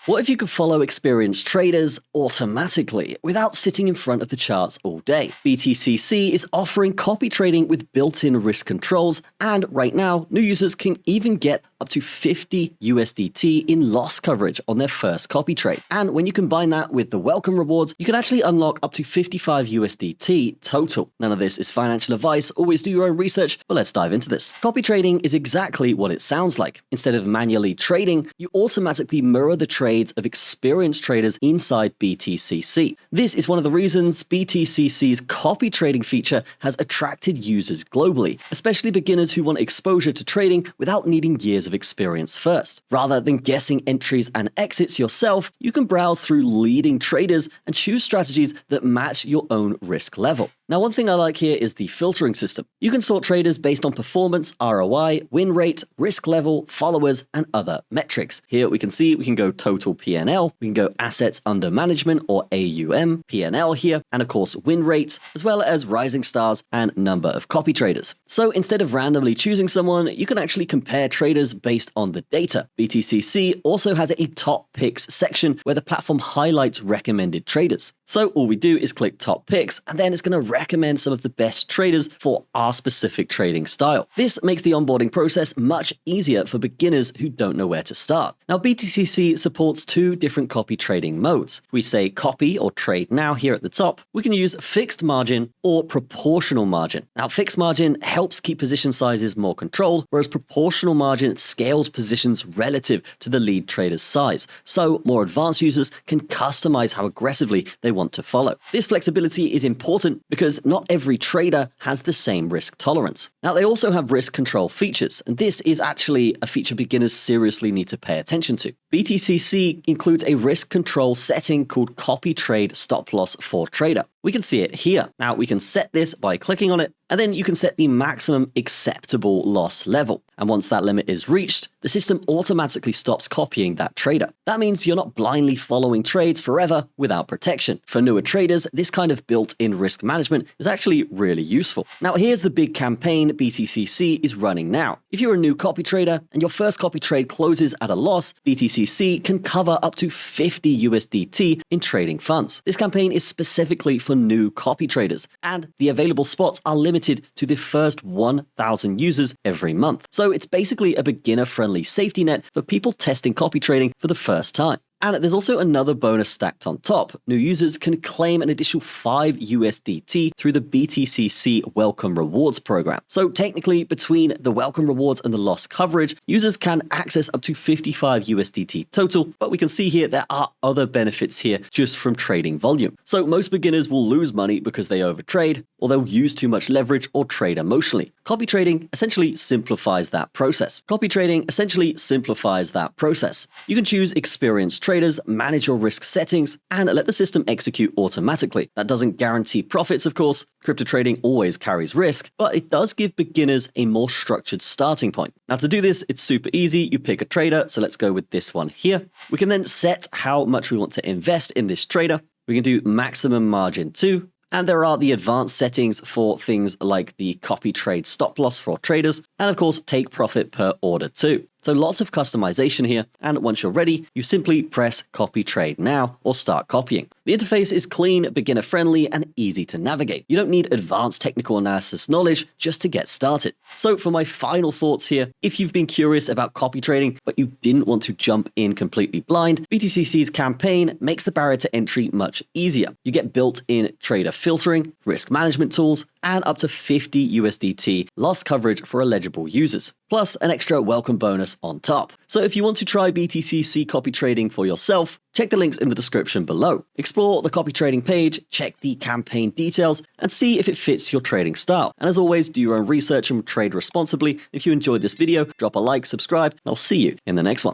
What if you could follow experienced traders automatically without sitting in front of the charts all day? BTCC is offering copy trading with built-in risk controls, and right now, new users can even get up to 50 USDT in loss coverage on their first copy trade. And when you combine that with the welcome rewards, you can actually unlock up to 55 USDT total. None of this is financial advice, always do your own research, but let's dive into this. Copy trading is exactly what it sounds like. Instead of manually trading, you automatically mirror the trades of experienced traders inside BTCC. This is one of the reasons BTCC's copy trading feature has attracted users globally, especially beginners who want exposure to trading without needing years of experience first. Rather than guessing entries and exits yourself, you can browse through leading traders and choose strategies that match your own risk level. Now, one thing I like here is the filtering system. You can sort traders based on performance, ROI, win rate, risk level, followers, and other metrics. Here we can go total PNL, we can go assets under management or AUM, PNL here, and of course win rate, as well as rising stars and number of copy traders. So instead of randomly choosing someone, you can actually compare traders based on the data. BTCC also has a top picks section where the platform highlights recommended traders. So all we do is click top picks, and then it's going to recommend some of the best traders for our specific trading style. This makes the onboarding process much easier for beginners who don't know where to start. Now, BTCC supports two different copy trading modes. If we say copy or trade now here at the top, we can use fixed margin or proportional margin. Now, fixed margin helps keep position sizes more controlled, whereas proportional margin scales positions relative to the lead trader's size. So more advanced users can customize how aggressively they want to follow. This flexibility is important because not every trader has the same risk tolerance. Now, they also have risk control features, and this is actually a feature beginners seriously need to pay attention to. BTCC includes a risk control setting called copy trade stop loss for trader. We can see it here. Now, we can set this by clicking on it, and then you can set the maximum acceptable loss level. And once that limit is reached, the system automatically stops copying that trader. That means you're not blindly following trades forever without protection. For newer traders, this kind of built-in risk management is actually really useful. Now, here's the big campaign BTCC is running now. If you're a new copy trader and your first copy trade closes at a loss, BTCC can cover up to 50 USDT in trading funds. This campaign is specifically for new copy traders, and the available spots are limited to the first 1,000 users every month. So it's basically a beginner-friendly safety net for people testing copy trading for the first time. And there's also another bonus stacked on top. New users can claim an additional 5 USDT through the BTCC Welcome Rewards program. So technically, between the welcome rewards and the loss coverage, users can access up to 55 USDT total, but we can see here there are other benefits here just from trading volume. So most beginners will lose money because they overtrade, or they'll use too much leverage or trade emotionally. Copy trading essentially simplifies that process. You can choose experienced traders, manage your risk settings, and let the system execute automatically. That doesn't guarantee profits, of course. Crypto trading always carries risk, but it does give beginners a more structured starting point. Now, to do this, it's super easy. You pick a trader, so let's go with this one here. We can then set how much we want to invest in this trader. We can do maximum margin too. And there are the advanced settings for things like the copy trade stop loss for traders, and of course, take profit per order too. So lots of customization here, and once you're ready, you simply press copy trade now or start copying. The interface is clean, beginner friendly, and easy to navigate. You don't need advanced technical analysis knowledge just to get started. So for my final thoughts here, if you've been curious about copy trading, but you didn't want to jump in completely blind, BTCC's campaign makes the barrier to entry much easier. You get built-in trader filtering, risk management tools, and up to 50 USDT loss coverage for eligible users, plus an extra welcome bonus on top. So if you want to try BTCC copy trading for yourself, check the links in the description below. Explore the copy trading page, check the campaign details, and see if it fits your trading style. And as always, do your own research and trade responsibly. If you enjoyed this video, drop a like, subscribe, and I'll see you in the next one.